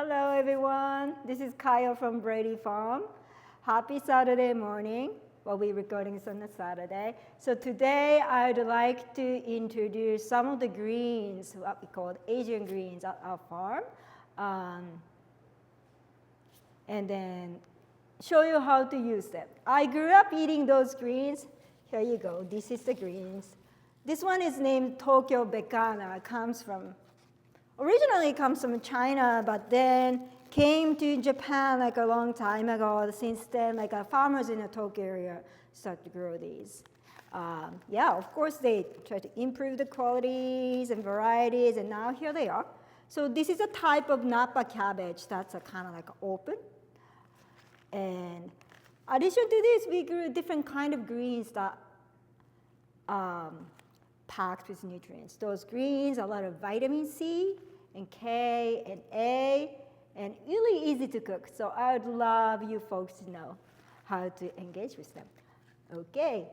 Hello everyone, this is Kayo from Brady Farm. Happy Saturday morning. Well, we're recording this on a Saturday. So today I'd like to introduce some of the greens, what we call Asian greens at our farm. And then show you how to use them. I grew up eating those greens. Here you go, this is the greens. This one is named Tokyo Bekana. Originally it comes from China, but then came to Japan like a long time ago. Since then, farmers in the Tokyo area start to grow these. Of course they try to improve the qualities and varieties, and now here they are. So this is a type of Napa cabbage that's kind of like open. And in addition to this, we grew different kind of greens that packed with nutrients. Those greens, a lot of vitamin C and K and A, and really easy to cook. So I would love you folks to know how to engage with them. Okay,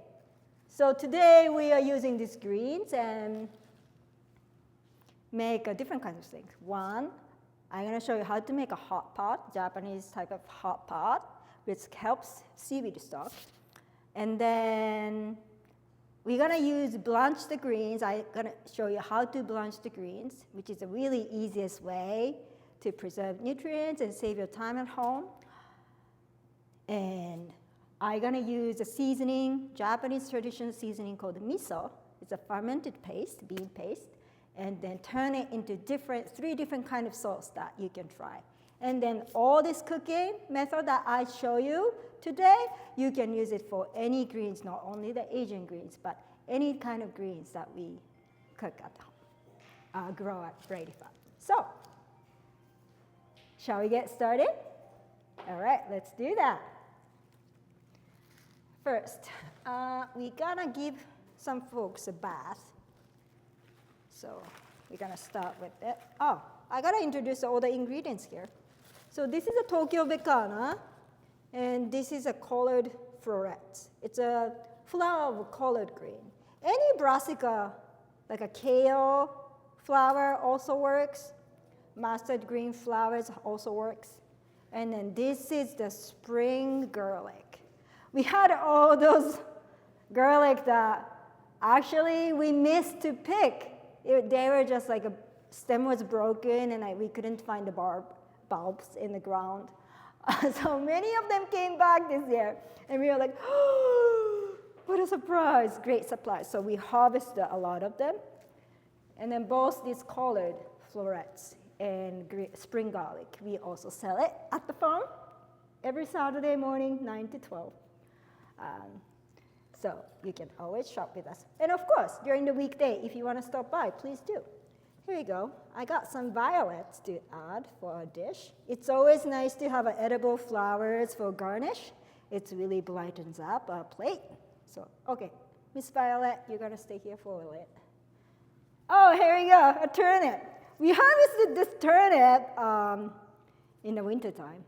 so today we are using these greens and make a different kinds of things. One, I'm going to show you how to make a hot pot, Japanese type of hot pot, which helps seaweed stock. And then we're going to use blanch the greens. I'm going to show you how to blanch the greens, which is the really easiest way to preserve nutrients and save your time at home. And I'm going to use a seasoning, Japanese traditional seasoning called miso. It's a fermented paste, bean paste, and then turn it into three different kind of sauce that you can try. And then all this cooking method that I show you today, you can use it for any greens, not only the Asian greens, but any kind of greens that we cook at home, grow at Brady Farm. So, shall we get started? All right, let's do that. First, we're gonna give some folks a bath. So we're gonna start with it. Oh, I gotta introduce all the ingredients here. So this is a Tokyo Bekana, and this is a colored florets. It's a flower of colored green. Any brassica, like a kale flower also works. Mustard green flowers also works. And then this is the spring garlic. We had all those garlic that actually we missed to pick. They were just like a stem was broken, and we couldn't find the bulbs in the ground. So many of them came back this year, and we were like, oh, what a surprise, great surprise. So we harvested a lot of them. And then both these colored florets and spring garlic, we also sell it at the farm every Saturday morning, 9 to 12. So you can always shop with us. And of course, during the weekday, if you want to stop by, please do. Here you go. I got some violets to add for our dish. It's always nice to have edible flowers for garnish. It really brightens up our plate. So, okay, Miss Violet, you're going to stay here for a bit. Oh, here we go, a turnip. We harvested this turnip in the wintertime.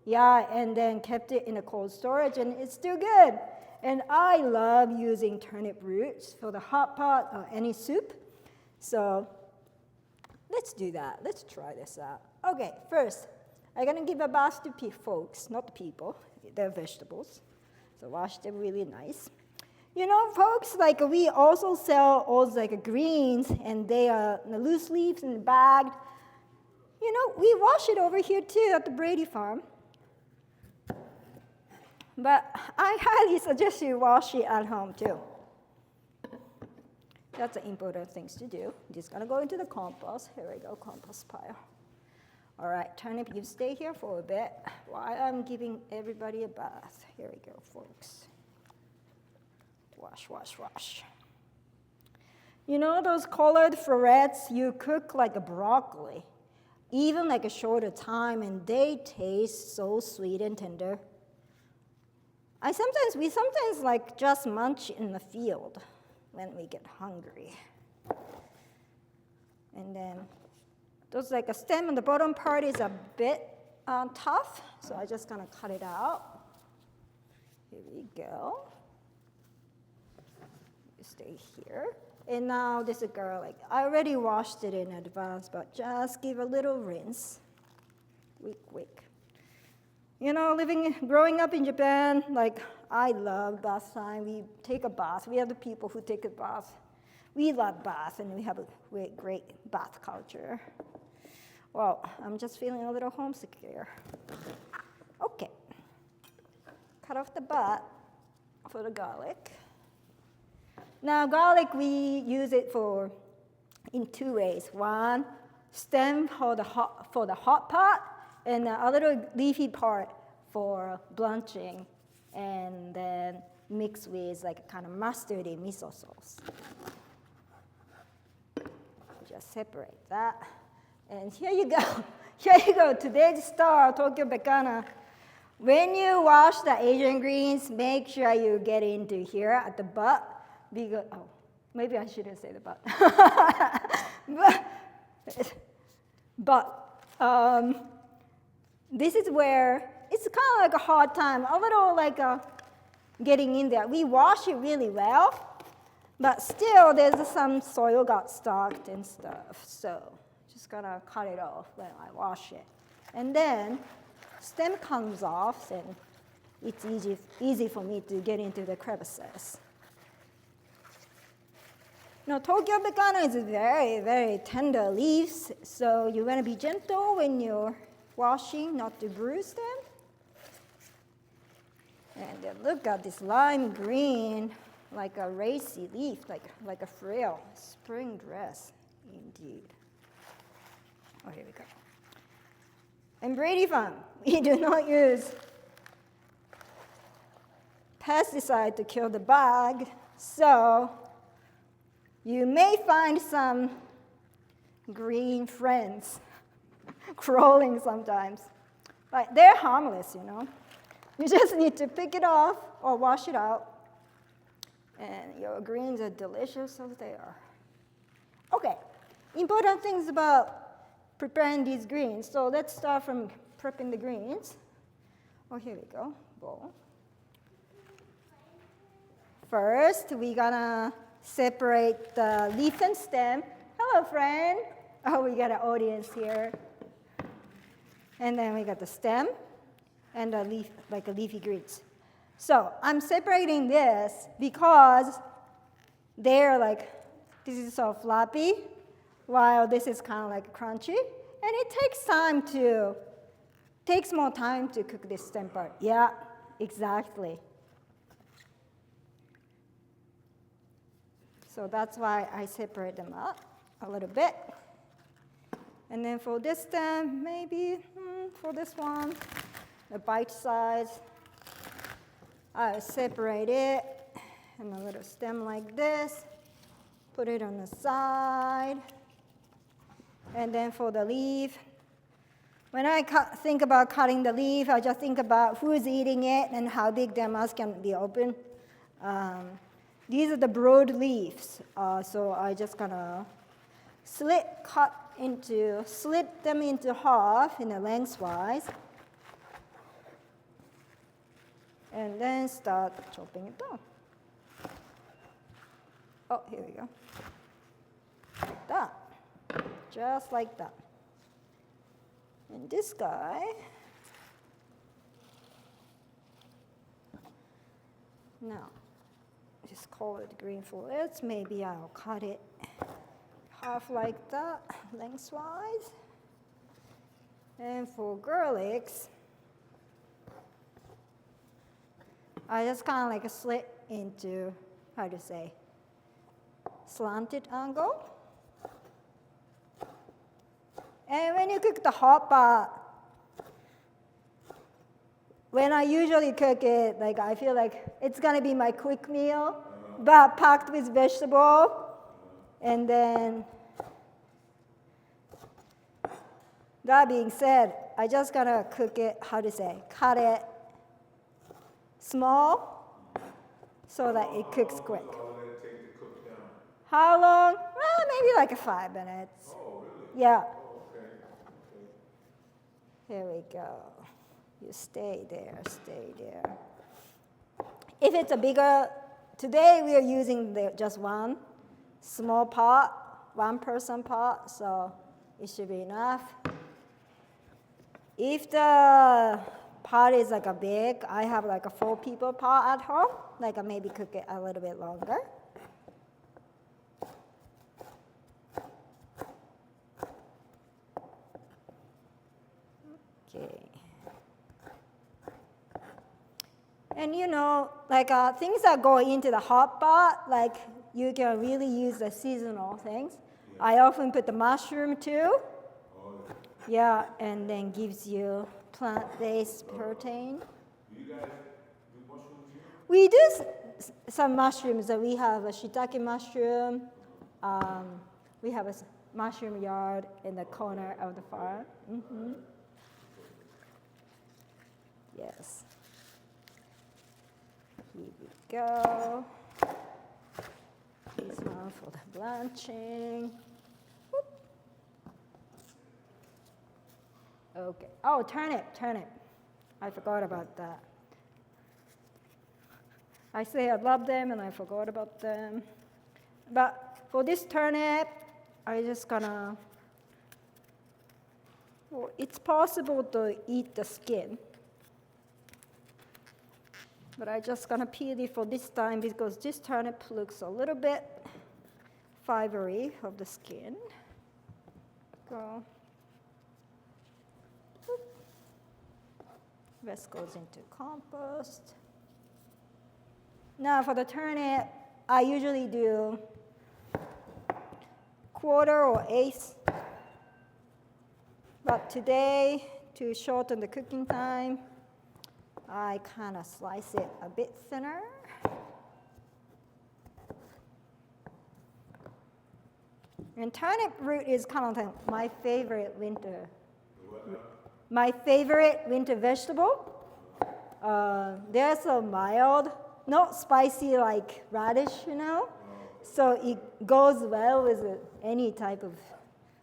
Yeah, and then kept it in a cold storage, and it's still good. And I love using turnip roots for the hot pot or any soup. So let's do that. Let's try this out. Okay, first, I'm going to give a bath to folks, not people. They're vegetables. So wash them really nice. You know, folks, we also sell all greens, and they are loose leaves and bagged. You know, we wash it over here too at the Brady Farm. But I highly suggest you wash it at home too. That's the important things to do. Just gonna go into the compost. Here we go, compost pile. All right, turnip, you stay here for a bit while I'm giving everybody a bath. Here we go, folks. Wash, wash, wash. You know those colored florets, you cook like a broccoli, even a shorter time, and they taste so sweet and tender. We sometimes just munch in the field when we get hungry. And then those a stem on the bottom part is a bit tough, so I'm just gonna cut it out. Here we go. You stay here. And now this is garlic. I already washed it in advance, but just give a little rinse. quick. Growing up in Japan, like I love bath time. We take a bath. We are the people who take a bath. We love bath, and we have a great bath culture. Well, I'm just feeling a little homesick here. Okay. Cut off the butt for the garlic. Now, garlic, we use it in two ways. One, stem for the hot part, and a little leafy part for blanching, and then mix with like kind of mustardy miso sauce. Just separate that. And here you go. Here you go. Today's star, Tokyo Bekana. When you wash the Asian greens, make sure you get into here at the butt. Because, maybe I shouldn't say the butt. but this is where it's kind of like a hard time, a little like getting in there. We wash it really well, but still there's some soil got stuck and stuff. So just gonna cut it off when I wash it. And then stem comes off, and it's easy for me to get into the crevices. Now, Tokyo Bekana is very, very tender leaves, so you want to be gentle when you're washing, not to bruise them. And then look at this lime green, like a racy leaf, like a frill. Spring dress, indeed. Oh, here we go. And Brady Farm, we do not use pesticide to kill the bug, so you may find some green friends crawling sometimes. But they're harmless, You just need to pick it off or wash it out. And your greens are delicious as they are. Okay, important things about preparing these greens. So let's start from prepping the greens. Oh, here we go, bowl. First, we're gonna separate the leaf and stem. Hello, friend. Oh, we got an audience here. And then we got the stem and the leaf, like a leafy greens. So I'm separating this because they're like, this is so floppy, while this is kind of like crunchy. And it takes more time to cook this stem part. Yeah, exactly. So that's why I separate them up a little bit. And then for this stem, maybe for this one, a bite size, I separate it and a little stem like this, put it on the side. And then for the leaf, when I think about cutting the leaf, I just think about who's eating it and how big their mouth can be open. These are the broad leaves, so I just gonna slit them into half in a lengthwise, and then start chopping it down. Oh, here we go. Like that, just like that. And this guy, now, just call it green fillets. Maybe I'll cut it half like that, lengthwise. And for garlics, I just kind of like slit into, slanted angle. And when you cook the hot pot, when I usually cook it, like I feel like it's gonna be my quick meal, but packed with vegetable. And then, that being said, I just gotta cook it, cut it small so that it cooks quick. How long does it take to cook down? How long? Well, maybe like 5 minutes. Oh, really? Yeah. Oh, okay. Here we go. You stay there, stay there. If it's a bigger, today we are using just one small pot, one person pot, so it should be enough. If the pot is like a big, I have like a 4 people pot at home, like I maybe cook it a little bit longer. Okay. And you know, like things that go into the hot pot, like you can really use the seasonal things. Yeah. I often put the mushroom too. Oh, yeah, and then gives you plant-based protein. Do you guys do mushrooms here? We do some mushrooms. We have a shiitake mushroom. We have a mushroom yard in the corner of the farm. Mm-hmm. Yes. Here we go. This one for the blanching. Whoop. Okay. Oh, turnip. I forgot about that. I say I love them and I forgot about them. But for this turnip, I just gonna, well, it's possible to eat the skin. But I just gonna peel it for this time because this turnip looks a little bit fibery of the skin. Go. Rest goes into compost. Now for the turnip, I usually do 1/4 or 1/8. But today, to shorten the cooking time, I kind of slice it a bit thinner. And turnip root is kind of like my favorite winter. My favorite winter vegetable. They're so mild, not spicy like radish, you know. So it goes well with any type of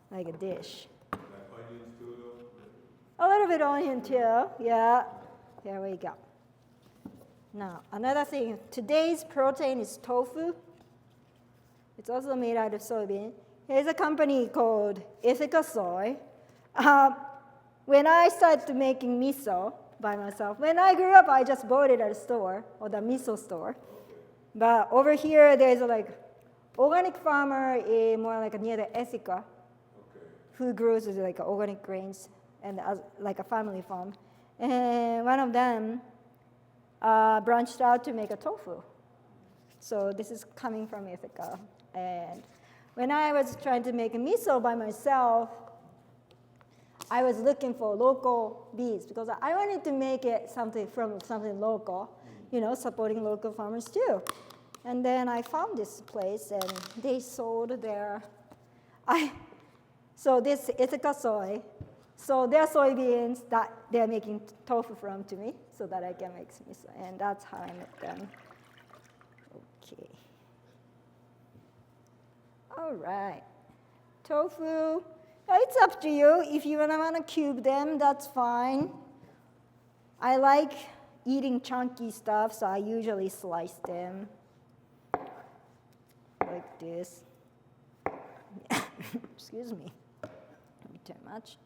like a dish. Like onions too, A though? little bit onion too, yeah. There we go. Now, another thing, today's protein is tofu. It's also made out of soybean. Here's a company called Ithaca Soy. When I started making miso by myself, when I grew up, I just bought it at a store, or the miso store. But over here, there's like organic farmer, more like near the Ithaca, who grows like organic grains and like a family farm. And one of them branched out to make a tofu. So this is coming from Ithaca. And when I was trying to make a miso by myself, I was looking for local beans because I wanted to make it something local, you know, supporting local farmers too. And then I found this place and they sold their, so this Ithaca Soy, so their soybeans that they're making tofu from to me so that I can make miso. And that's how I met them. Okay. All right. Tofu. It's up to you. If you want to cube them, that's fine. I like eating chunky stuff, so I usually slice them like this. Excuse me. Maybe too much.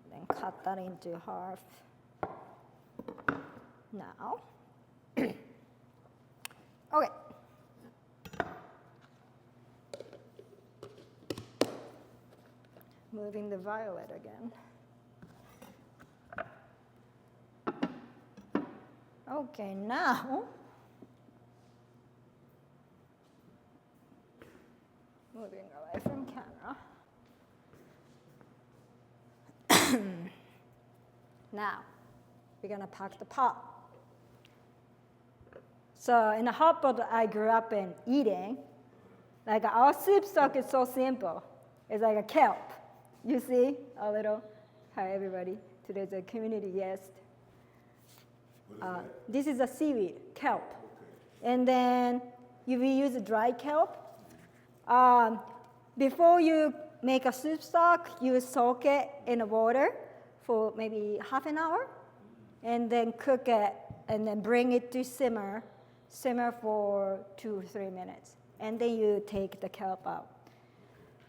Then cut that into half. Now. Okay. Moving the violet again. Okay, now, moving away from camera. Now, we're gonna pack the pot. So in the hot pot I grew up in eating, like our soup stock is so simple. It's like a kelp. You see a little, hi everybody, today's a community guest. This is a seaweed, kelp. Okay. And then we use dry kelp. Before you make a soup stock, you soak it in the water for maybe half an hour, and then cook it, and then bring it to simmer for 2 or 3 minutes. And then you take the kelp out.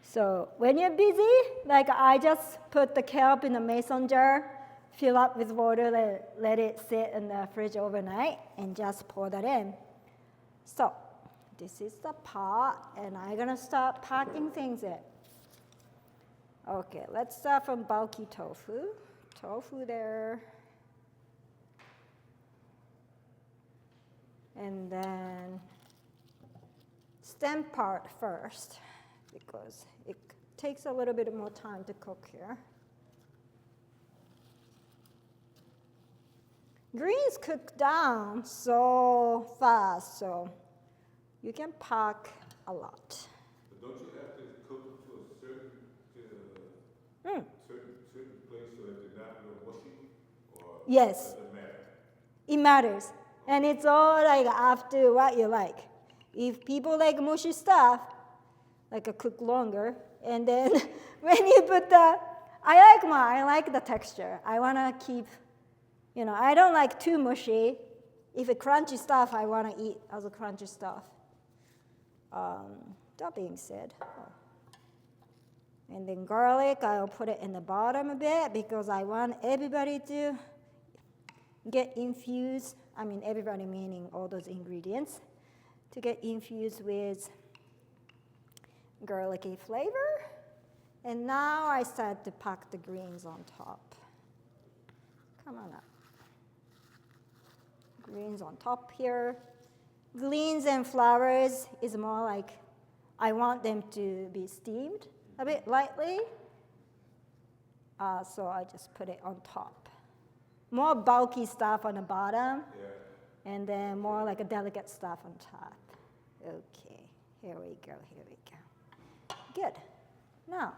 So when you're busy, like I just put the kelp in a mason jar, fill up with water, let it sit in the fridge overnight, and just pour that in. So this is the pot, and I'm gonna start packing things in. Okay, let's start from bulky tofu. Tofu there. And then stem part first, because it takes a little bit more time to cook here. Greens cook down so fast, so you can pack a lot. But don't you have to cook them to a certain place so that they're not real mushy? Or Yes, does it matter? it matters. And it's all like after what you like. If people like mushy stuff, like a cook longer, and then when you put I like the texture. I wanna keep, I don't like too mushy. If it's crunchy stuff, I wanna eat as a crunchy stuff. That being said, and then garlic, I'll put it in the bottom a bit because I want everybody to get infused. I mean, everybody meaning all those ingredients, to get infused with garlicky flavor. And now I start to pack the greens on top. Come on up. Greens on top here. Greens and flowers is more like I want them to be steamed a bit lightly. So I just put it on top. More bulky stuff on the bottom, and then more like a delicate stuff on top. Okay, here we go. Good. Now,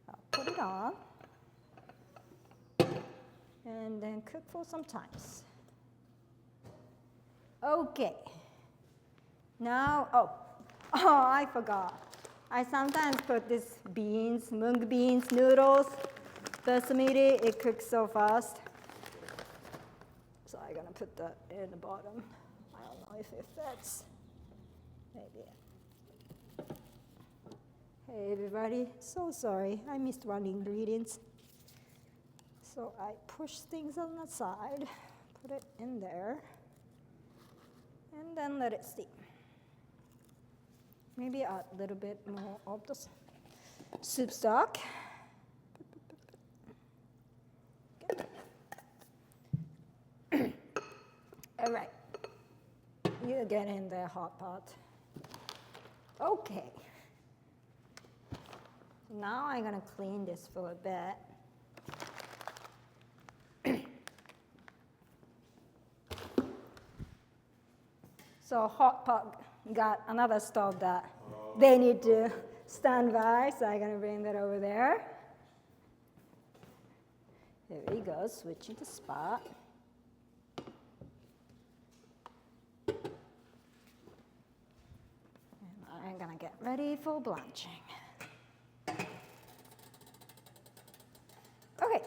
I'll put it on, and then cook for some times. Okay. Now, I forgot. I sometimes put this beans, mung beans, noodles, basmati. It cooks so fast. So I'm gonna put that in the bottom. I don't know if it fits. Maybe. Hey everybody, so sorry. I missed one ingredient. So I push things on the side, put it in there, and then let it steam. Maybe add a little bit more of the soup stock. All right, you get in the hot pot. Okay. Now I'm gonna clean this for a bit. So hot pot got another stove that they need to stand by, so I'm gonna bring that over there. There we go, switching the spot. And I'm gonna get ready for blanching. Okay.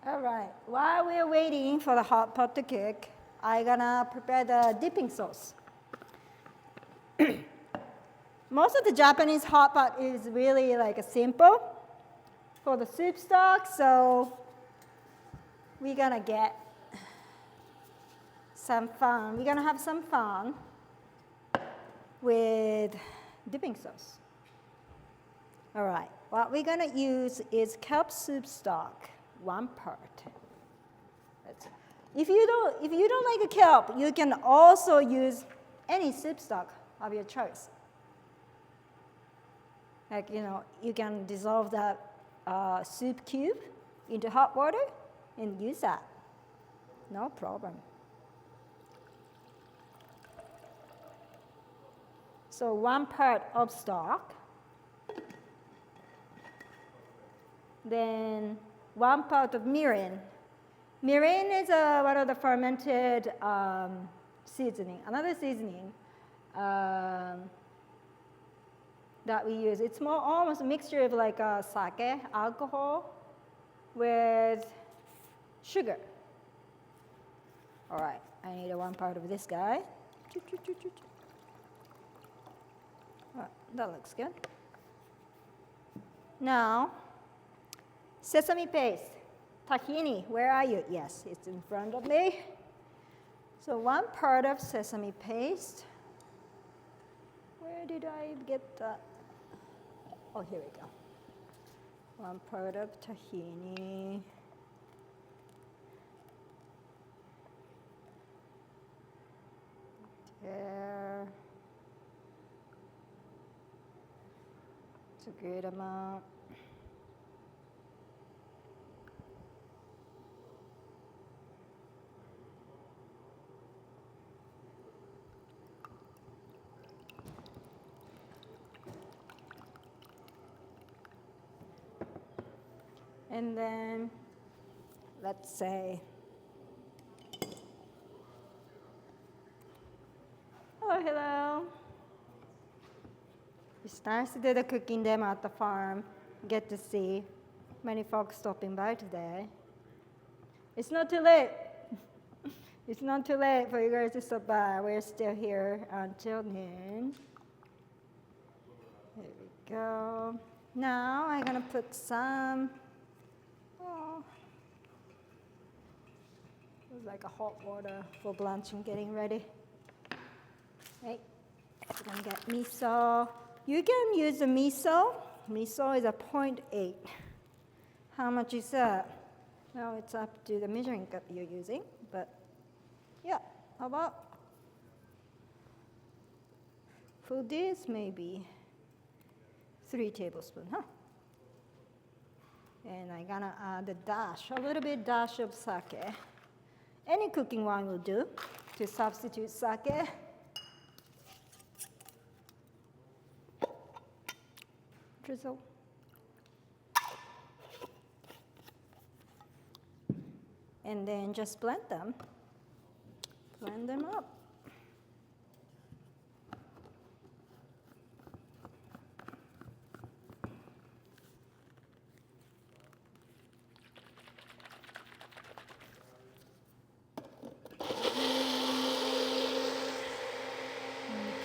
All right, while we're waiting for the hot pot to cook, I'm gonna prepare the dipping sauce. Most of the Japanese hot pot is really like a simple for the soup stock, so we're gonna get some fun. We're gonna have some fun with dipping sauce. All right, what we're gonna use is kelp soup stock, 1 part. If you don't like a kelp, you can also use any soup stock of your choice. Like, you can dissolve that soup cube into hot water and use that. No problem. So 1 part of stock, then 1 part of mirin. Mirin is one of the fermented seasoning. Another seasoning that we use. It's more almost a mixture of like sake, alcohol, with sugar. All right, I need one part of this guy. All right, that looks good. Now, sesame paste. Tahini, where are you? Yes, it's in front of me. So 1 part of sesame paste. Where did I get that? Oh, here we go. 1 part of tahini. There. It's a good amount. And then, let's say, oh, hello. It's nice to do the cooking demo at the farm. Get to see many folks stopping by today. It's not too late. It's not too late for you guys to stop by. We're still here until noon. There we go. Now I'm gonna put some, it's like a hot water for blanching, getting ready. Right, we're gonna get miso. You can use the miso. Miso is a 0.8. How much is that? Well, it's up to the measuring cup you're using, but yeah, how about? For this, maybe 3 tablespoons, huh? And I'm gonna add a little bit dash of sake. Any cooking wine will do to substitute sake. Drizzle. And then just blend them. Blend them up.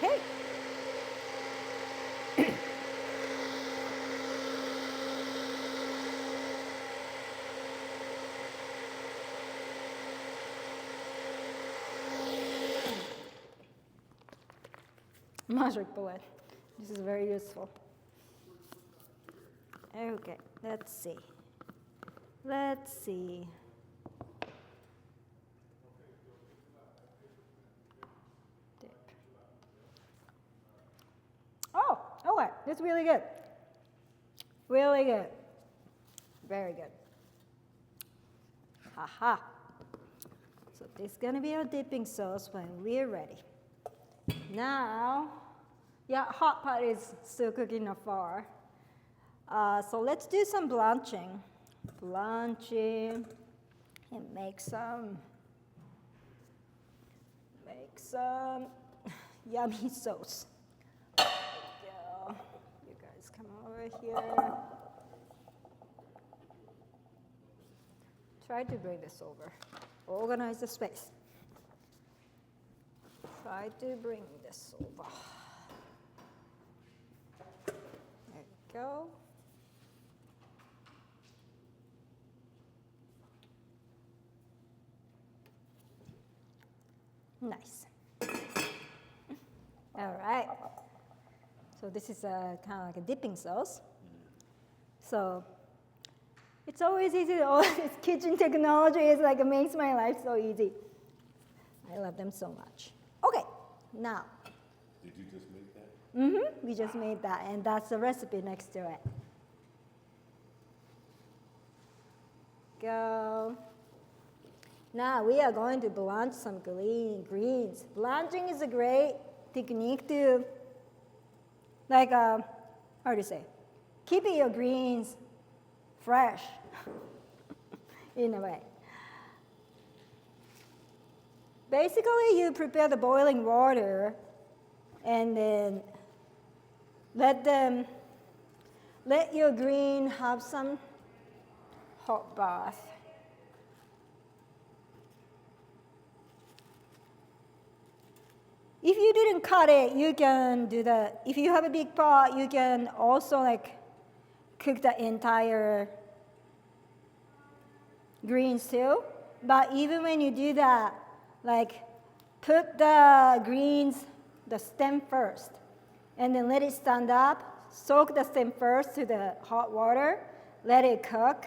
Okay. Magic bullet. This is very useful. Okay, let's see. Let's see. Dip. Oh, okay, that's really good. Really good. Very good. Haha. So this is gonna be our dipping sauce when we're ready. Now, yeah, hot pot is still cooking afar. So let's do some blanching. Blanching and make some yummy sauce. There we go. You guys come over here. Try to bring this over. Organize the space. Try to bring this over. There we go. Nice. All right. So this is kind of like a dipping sauce. So it's always easy. All this kitchen technology is like it makes my life so easy. I love them so much. Okay, now. Did you just make that? Mm-hmm. We just made that, and that's the recipe next to it. Go. Now we are going to blanch some greens. Blanching is a great technique to, like, how do you say, keeping your greens fresh, in a way. basically you prepare the boiling water and then let your green have some hot bath. If you didn't cut it, you can do that. If you have a big pot, you can also like cook the entire greens too. But even when you do that, like put the greens, the stem first, and then let it stand up, soak the stem first to the hot water, let it cook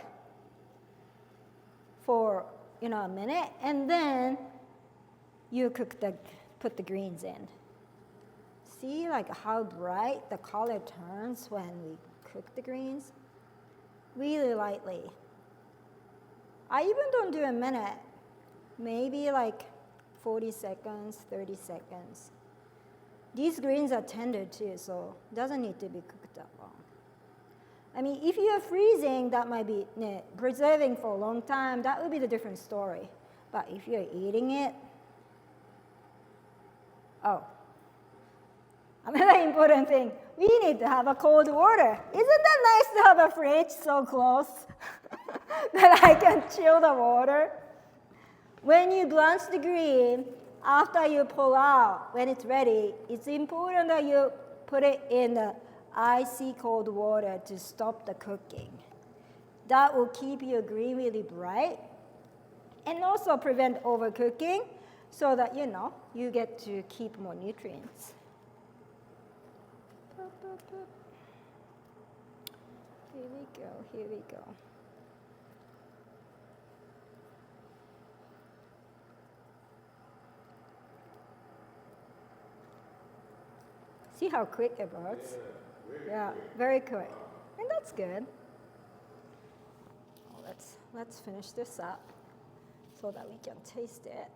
for a minute, and then you put the greens in. See like how bright the color turns when we cook the greens? Really lightly. I even don't do a minute, maybe like 40 seconds, 30 seconds. These greens are tender too, so it doesn't need to be cooked that long. I mean, if you're freezing, that might be preserving for a long time, that would be the different story. But if you're eating it, another important thing, we need to have a cold water. Isn't that nice to have a fridge so close that I can chill the water? When you blanch the green, after you pull out, when it's ready, it's important that you put it in the icy cold water to stop the cooking. That will keep your green really bright and also prevent overcooking so that you get to keep more nutrients. Here we go. See how quick it works? Yeah, very quick. And that's good. Let's finish this up so that we can taste it.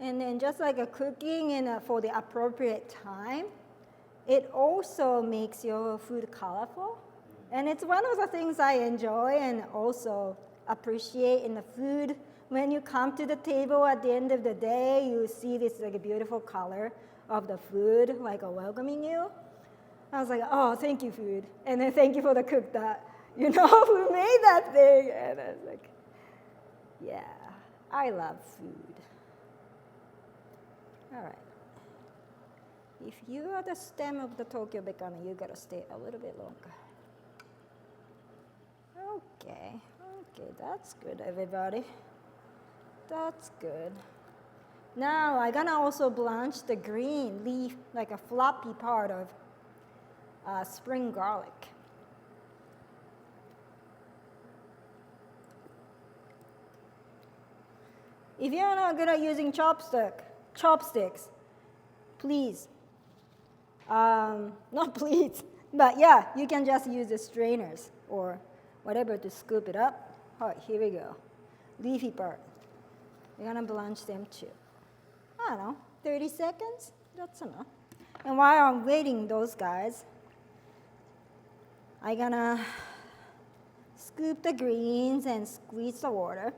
And then just like a cooking for the appropriate time, it also makes your food colorful. And it's one of the things I enjoy and also appreciate in the food. When you come to the table at the end of the day, you see this like a beautiful color of the food, like welcoming you. I was like, oh, thank you, food. And then thank you for the cook that, who made that thing. And I was like, yeah, I love food. All right. If you are the stem of the Tokyo Bekana, you gotta stay a little bit longer. Okay, that's good, everybody. That's good. Now I'm gonna also blanch the green leaf, like a floppy part of spring garlic. If you're not good at using chopsticks, please, not please, but yeah, you can just use the strainers or whatever to scoop it up. All right, here we go. Leafy part. We're gonna blanch them too. I don't know, 30 seconds? That's enough. And while I'm waiting those guys, I'm gonna scoop the greens and squeeze the water.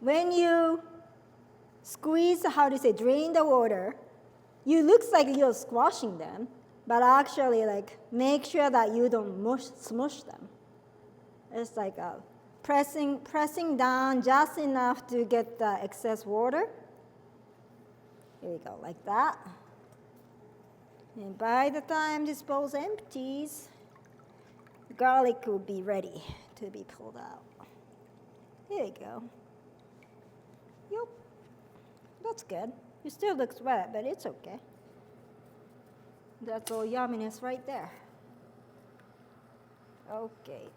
When you squeeze, drain the water, it looks like you're squashing them, but actually make sure that you don't smush them. It's like pressing down just enough to get the excess water. Here we go, like that. And by the time this bowl empties, the garlic will be ready to be pulled out. Here we go. Yep, that's good. It still looks wet, but it's okay. That's all yumminess right there. Okay.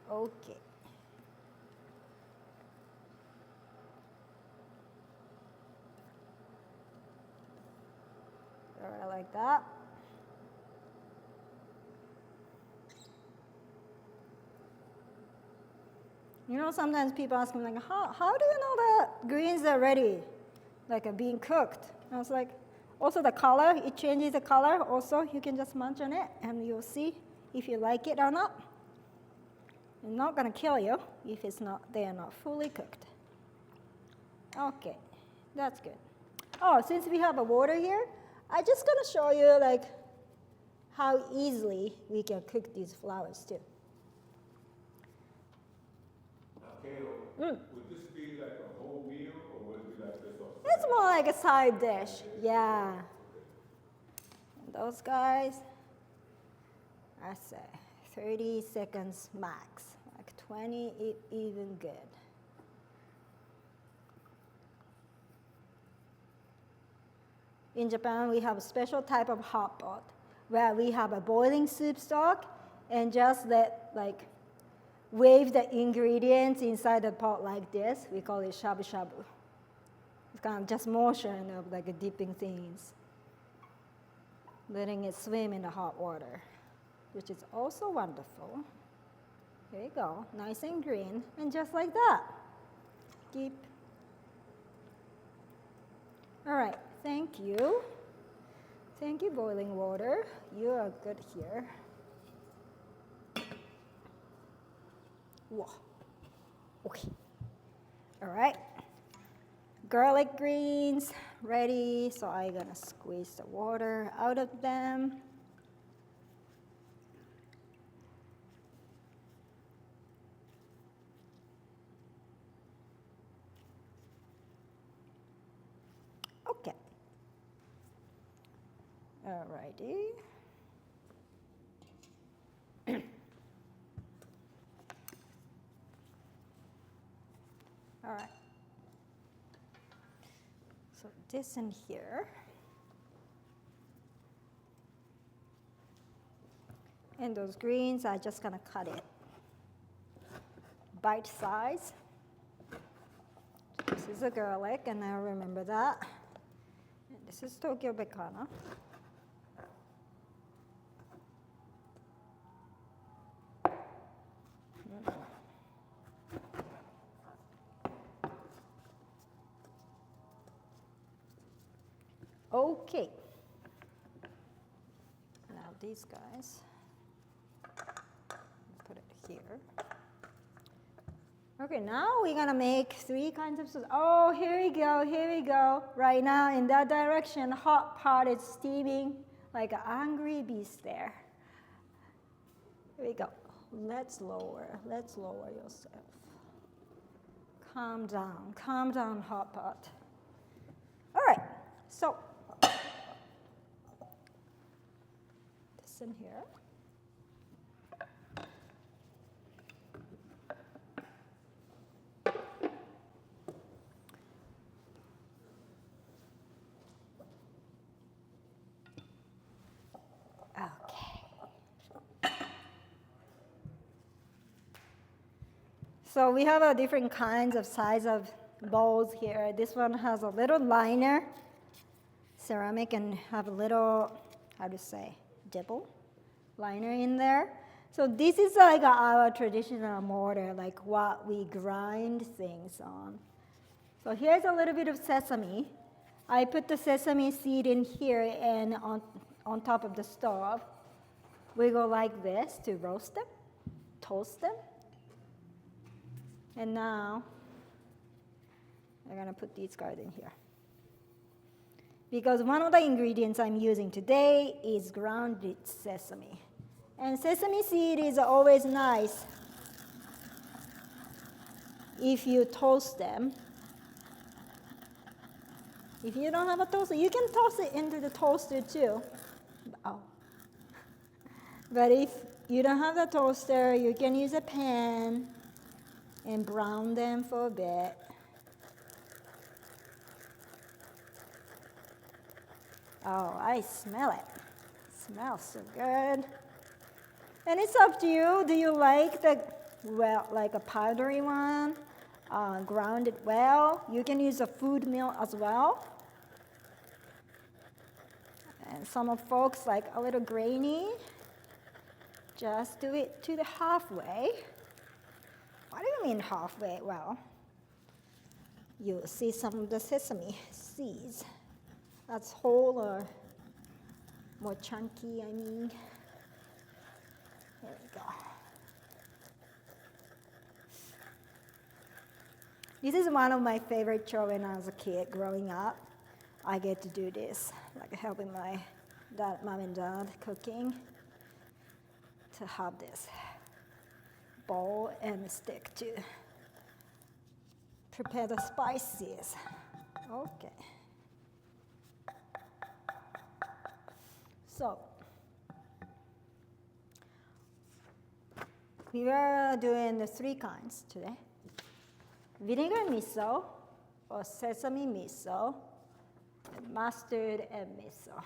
All right, like that. Sometimes people ask me, how do you know that greens are ready? like being cooked. I was like, also the color, it changes the color. Also, you can just munch on it and you'll see if you like it or not. It's not gonna kill you if they are not fully cooked. Okay, that's good. Oh, since we have a water here, I'm just gonna show you like how easily we can cook these flowers too. Kayo, would this be like a whole meal, or would it be like this? It's more like a side dish, yeah. And those guys, I say 30 seconds max, like 20 even good. In Japan, we have a special type of hot pot where we have a boiling soup stock and just wave the ingredients inside the pot like this. We call it shabu shabu. It's kind of just motion of like dipping things, letting it swim in the hot water, which is also wonderful. There you go, nice and green, and just like that. Keep. All right, thank you. Thank you, boiling water. You are good here. Whoa. Okay. All right. Garlic greens ready. So I'm gonna squeeze the water out of them. Okay. All righty. All right. So this in here. And those greens, I'm just gonna cut it bite size. This is a garlic, and I remember that. And this is Tokyo Bekana. Okay. Now these guys, put it here. Okay, now we're gonna make 3 kinds of sauce. Oh, here we go, here we go. Right now in that direction, hot pot is steaming like an angry beast there. Here we go. Let's lower yourself. Calm down, hot pot. All right, so this in here. So we have different kinds of size of bowls here. This one has a little liner, ceramic, and have a little, how to say, dipple liner in there. So this is like our traditional mortar, like what we grind things on. So here's a little bit of sesame. I put the sesame seed in here and on top of the stove. We go like this to roast them, toast them. And now, I'm gonna put these guys in here. Because one of the ingredients I'm using today is grounded sesame. And sesame seed is always nice if you toast them. If you don't have a toaster, you can toss it into the toaster too. Oh. But if you don't have the toaster, you can use a pan and brown them for a bit. Oh, I smell it. It smells so good. And it's up to you. Do you like like a powdery one, grounded well? You can use a food meal as well. And some of folks like a little grainy. Just do it to the halfway. What do you mean halfway? Well, you'll see some of the sesame seeds. That's whole or more chunky, I mean. There we go. This is one of my favorite chores when I was a kid growing up. I get to do this, like helping my mom and dad cooking, to have this bowl and a stick to prepare the spices. Okay. So, we are doing the 3 kinds today. Vinegar miso, or sesame miso, and mustard and miso.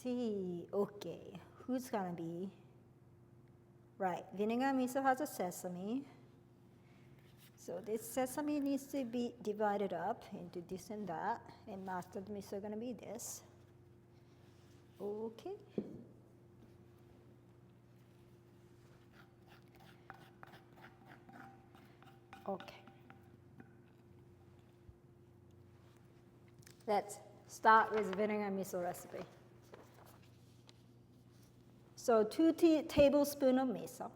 See, okay, who's gonna be? Right, vinegar miso has a sesame. So this sesame needs to be divided up into this and that, and mustard miso is gonna be this. Okay. Okay. Let's start with vinegar miso recipe. So 2 tablespoons of miso.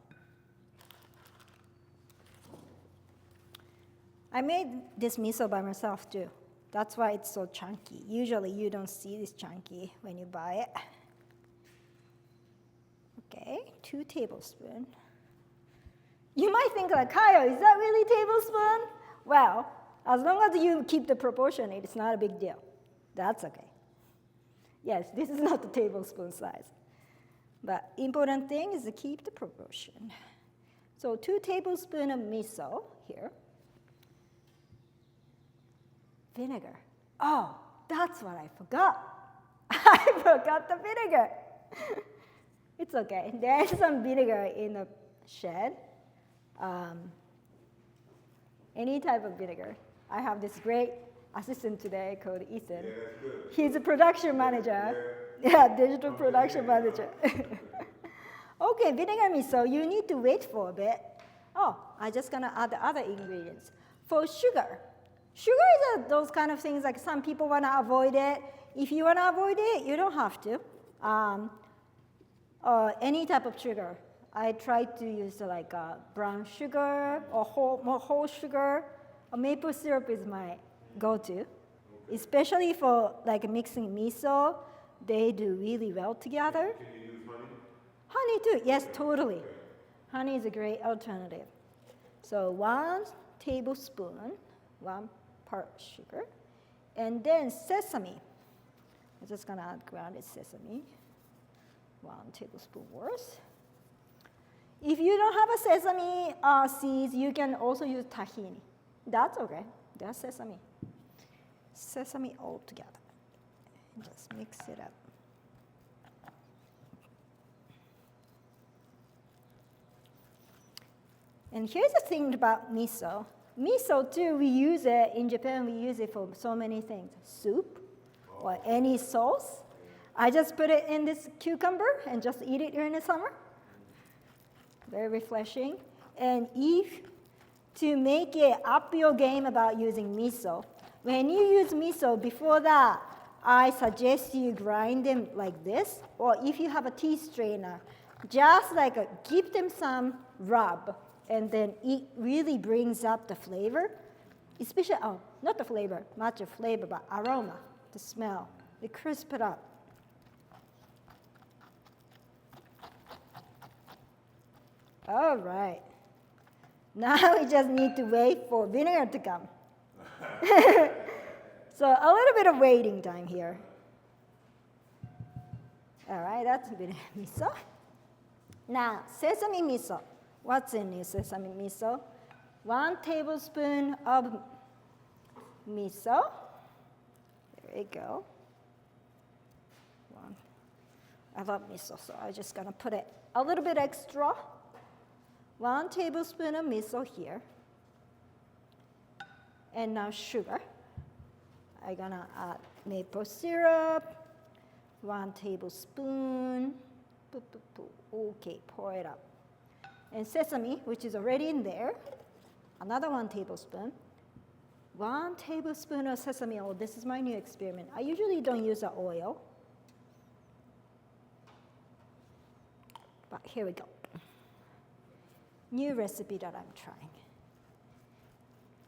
I made this miso by myself too. That's why it's so chunky. Usually you don't see this chunky when you buy it. Okay, 2 tablespoons. You might think like, Kayo, is that really tablespoon? Well, as long as you keep the proportion, it's not a big deal. That's okay. Yes, this is not the tablespoon size. But important thing is to keep the proportion. So 2 tablespoons of miso here. Vinegar. Oh, that's what I forgot. I forgot the vinegar. It's okay. There's some vinegar in the shed. Any type of vinegar. I have this great assistant today called Ethan. Yeah, that's good. He's a production manager. Yeah, digital production manager. Okay, vinegar miso, you need to wait for a bit. Oh, I'm just gonna add the other ingredients. For sugar, sugar is those kind of things like some people wanna avoid it. If you wanna avoid it, you don't have to. Any type of sugar. I try to use like brown sugar or whole sugar. Maple syrup is my go-to, especially for like mixing miso. They do really well together. Can you use honey? Honey too, yes, totally. Honey is a great alternative. So 1 tablespoon, 1 part sugar, and then sesame. I'm just gonna add grounded sesame, 1 tablespoon worth. If you don't have a sesame seeds, you can also use tahini. That's okay. That's sesame. Sesame all together. Just mix it up. And here's the thing about miso. Miso too, we use it in Japan. We use it for so many things. Soup or any sauce. I just put it in this cucumber and just eat it during the summer. Very refreshing. And if to make it up your game about using miso, when you use miso, before that, I suggest you grind them like this, or if you have a tea strainer, just like give them some rub, and then it really brings up the flavor, especially, not the flavor, not the flavor, but aroma, the smell. It crisps it up. All right. Now we just need to wait for vinegar to come. So a little bit of waiting time here. All right, that's vinegar miso. Now, sesame miso. What's in this sesame miso? 1 tablespoon of miso. There we go. I love miso, so I'm just gonna put it a little bit extra. 1 tablespoon of miso here. And now sugar. I'm gonna add maple syrup, 1 tablespoon. Okay, pour it up. And sesame, which is already in there. another 1 tablespoon. 1 tablespoon of sesame oil. This is my new experiment. I usually don't use the oil. But here we go. New recipe that I'm trying.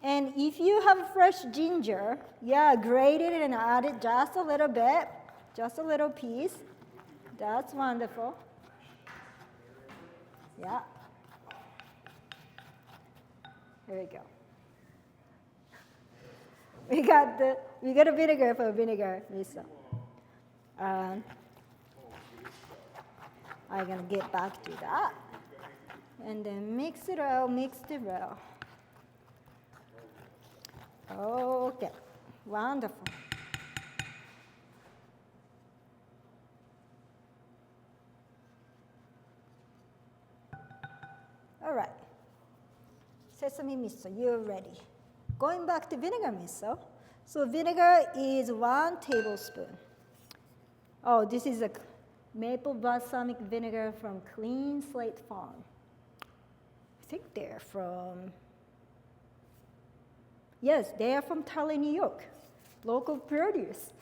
And if you have fresh ginger, yeah, grate it and add it just a little bit, just a little piece. That's wonderful. Yeah. Here we go. We got a vinegar for vinegar miso. I'm gonna get back to that. And then mix it well, mix it well. Okay, wonderful. All right, sesame miso, you're ready. Going back to vinegar miso. So vinegar is 1 tablespoon. Oh, this is a maple balsamic vinegar from Clean Slate Farm. I think they're from, yes, they are from Tully, New York. Local produce.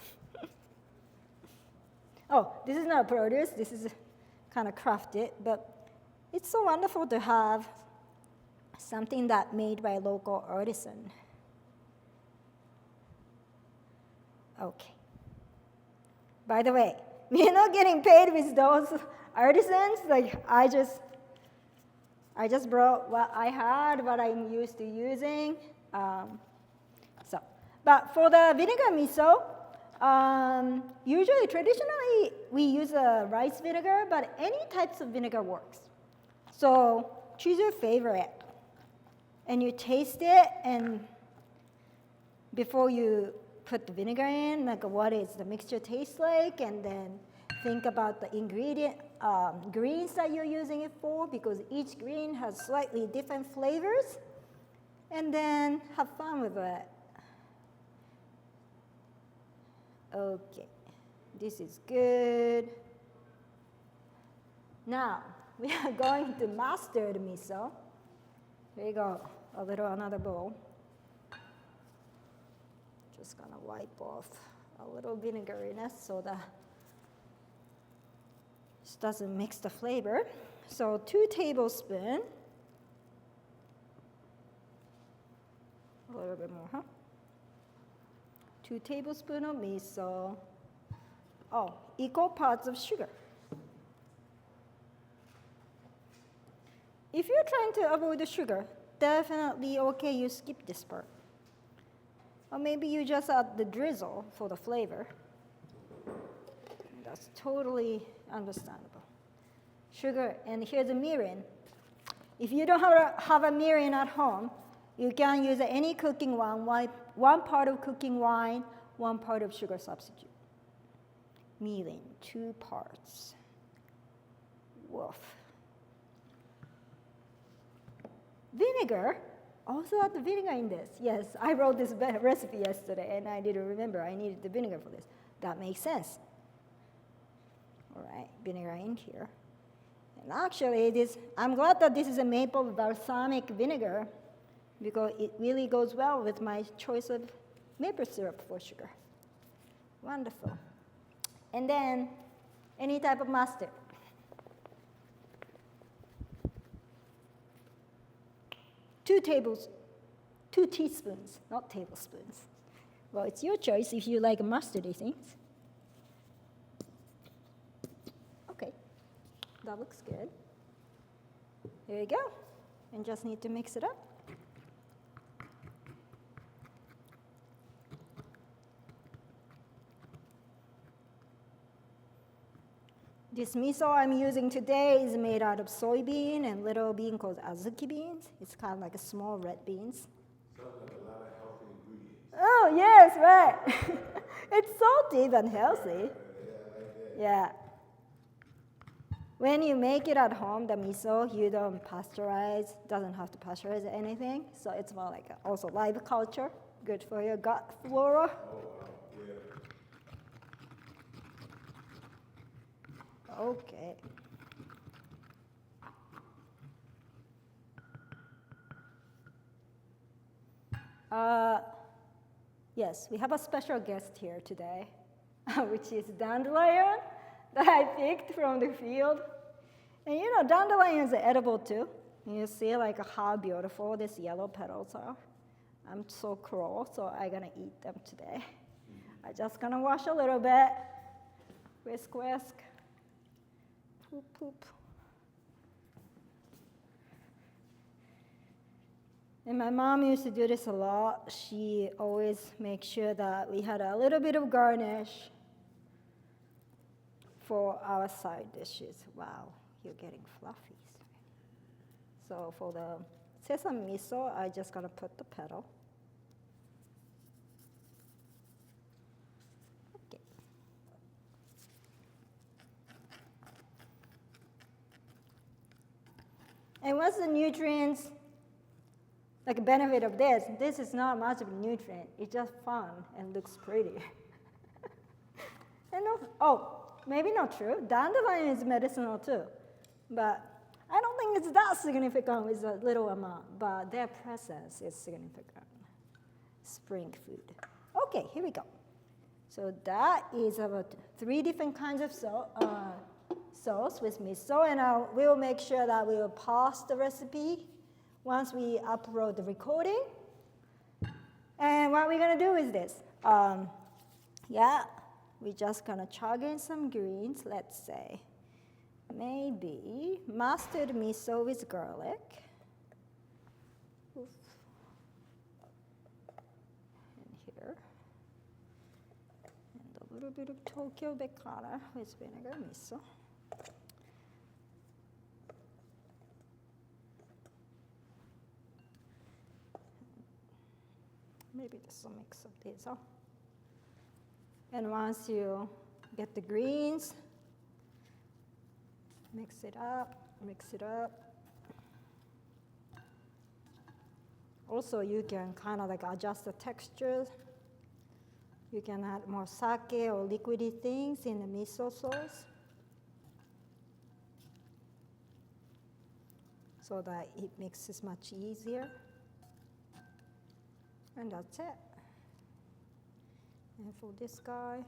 Oh, this is not produce, this is kind of crafted, but it's so wonderful to have something that made by a local artisan. Okay. By the way, we're not getting paid with those artisans. Like I just brought what I had, what I'm used to using. But for the vinegar miso, usually, traditionally, we use a rice vinegar, but any types of vinegar works. So choose your favorite, and you taste it, and before you put the vinegar in, like what is the mixture taste like, and then think about the ingredient greens that you're using it for, because each green has slightly different flavors, and then have fun with it. Okay, this is good. Now, we are going to mustard miso. Here you go, another bowl. Just gonna wipe off a little vinegariness so that this doesn't mix the flavor. So 2 tablespoons. A little bit more, huh? 2 tablespoons of miso. Oh, equal parts of sugar. If you're trying to avoid the sugar, definitely okay, you skip this part. Or maybe you just add the drizzle for the flavor. That's totally understandable. Sugar, and here's a mirin. If you don't have a mirin at home, you can use any cooking wine, 1 part of cooking wine, 1 part of sugar substitute. Mirin, 2 parts. Woof. Vinegar, also add the vinegar in this. Yes, I wrote this recipe yesterday and I didn't remember I needed the vinegar for this. That makes sense. All right, vinegar in here. And actually, I'm glad that this is a maple balsamic vinegar because it really goes well with my choice of maple syrup for sugar. Wonderful. And then, any type of mustard. 2 teaspoons, not tablespoons. Well, it's your choice if you like mustardy things. Okay, that looks good. There you go. And just need to mix it up. This miso I'm using today is made out of soybean and little bean called azuki beans. It's kind of like a small red beans. Sounds like a lot of healthy ingredients. Oh, yes, right. It's salty but healthy. Yeah, I like that. Yeah. When you make it at home, the miso, you don't pasteurize, doesn't have to pasteurize anything. So it's more like also live culture, good for your gut flora. Oh, wow, yeah. Okay. Yes, we have a special guest here today, which is dandelion that I picked from the field. And you know, dandelion is edible too. You see like how beautiful these yellow petals are. I'm so cruel, so I'm gonna eat them today. I'm just gonna wash a little bit. Whisk, whisk. Poop, poop. And my mom used to do this a lot. She always makes sure that we had a little bit of garnish for our side dishes. Wow, you're getting fluffy. So for the sesame miso, I'm just gonna put the petal. Okay. And what's the nutrients? Like a benefit of this, this is not much of a nutrient. It's just fun and looks pretty. And maybe not true. Dandelion is medicinal too. But I don't think it's that significant with a little amount. But their presence is significant. Spring food. Okay, here we go. So that is about 3 different kinds of sauce with miso. And we will make sure that we will pause the recipe once we upload the recording. And what we're gonna do is this. We're just gonna chug in some greens, let's say. Maybe mustard miso with garlic. Oof. And here. And a little bit of Tokyo Bekana with vinegar miso. Maybe just a mix of these. And once you get the greens, mix it up, mix it up. Also, you can kind of like adjust the textures. You can add more sake or liquidy things in the miso sauce so that it mixes much easier. And that's it. And for this guy,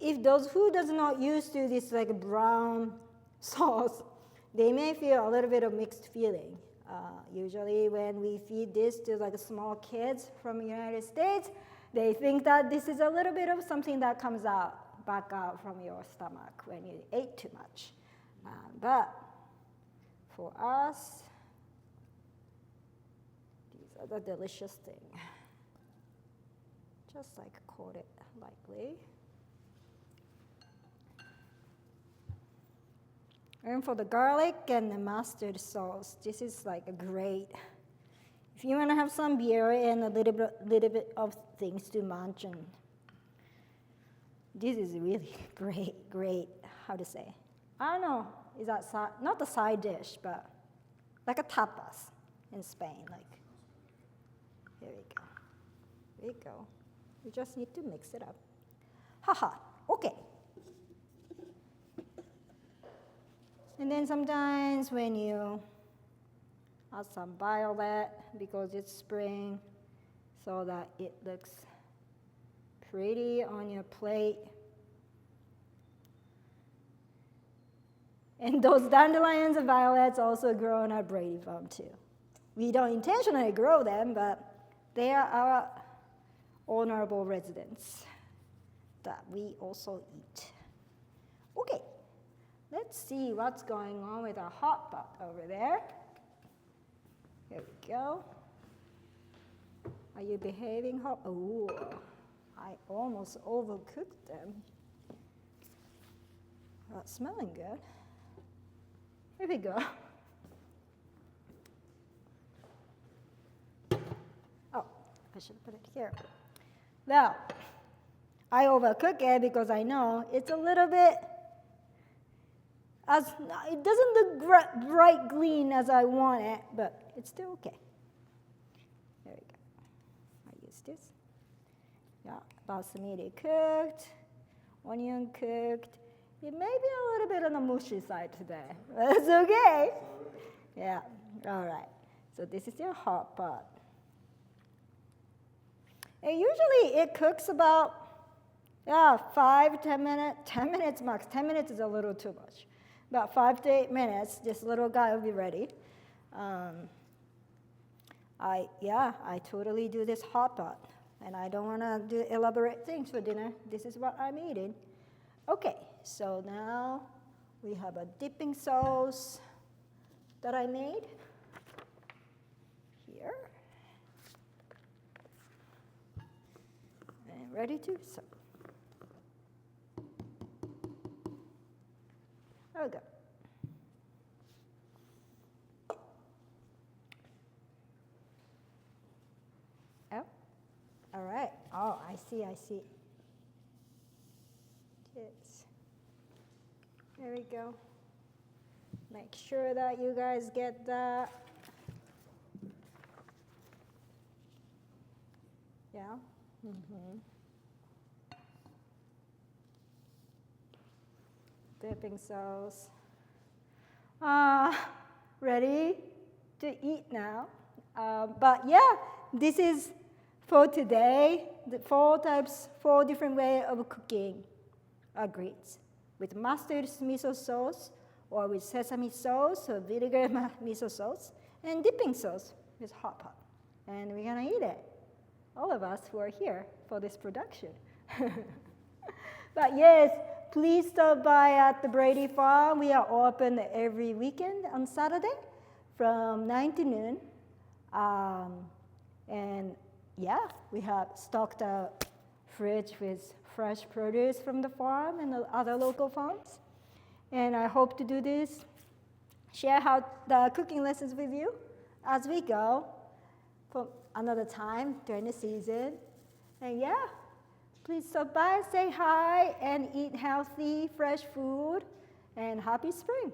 if those who does not used to this like brown sauce, they may feel a little bit of mixed feeling. Usually when we feed this to like small kids from the United States, they think that this is a little bit of something that comes back out from your stomach when you ate too much. But for us, these are the delicious thing. Just like coat it lightly. And for the garlic and the mustard sauce, this is like a great, if you want to have some beer and a little bit of things to munch, and this is really great, how to say. I don't know, is that not a side dish, but like a tapas in Spain. Like, here we go. There we go. You just need to mix it up. Haha, okay. And then sometimes when you add some violet, because it's spring, so that it looks pretty on your plate. And those dandelions and violets also grow on our Brady farm too. We don't intentionally grow them, but they are our honorable residents that we also eat. Okay. Let's see what's going on with our hot pot over there. Here we go. Are you behaving hot? Oh, I almost overcooked them. That's smelling good. Here we go. Oh, I should put it here. Well, I overcook it because I know it's a little bit, it doesn't look bright green as I want it, but it's still okay. There we go. I use this. Yeah, balsamine cooked, onion cooked. It may be a little bit on the mushy side today, but it's okay. Yeah, all right. So this is your hot pot. And usually it cooks about 5, 10 minutes, 10 minutes max. 10 minutes is a little too much. About 5 to 8 minutes, this little guy will be ready. I totally do this hot pot. And I don't want to do elaborate things for dinner. This is what I'm eating. Okay, so now we have a dipping sauce that I made here. And ready to serve. There we go. Oh, all right. Oh, I see. Yes. There we go. Make sure that you guys get that. Yeah. Mm-hmm. Dipping sauce. Ready to eat now. But yeah, this is for today. The 4 different ways of cooking grits. With mustard miso sauce, or with sesame sauce, or vinegar miso sauce, and dipping sauce with hot pot. And we're gonna eat it. All of us who are here for this production. But yes, please stop by at the Brady Farm. We are open every weekend on Saturday from 9 to noon. And yeah, we have stocked a fridge with fresh produce from the farm and the other local farms. And I hope to do this, share how the cooking lessons with you as we go for another time during the season. And yeah, please stop by, say hi, and eat healthy, fresh food, and happy spring.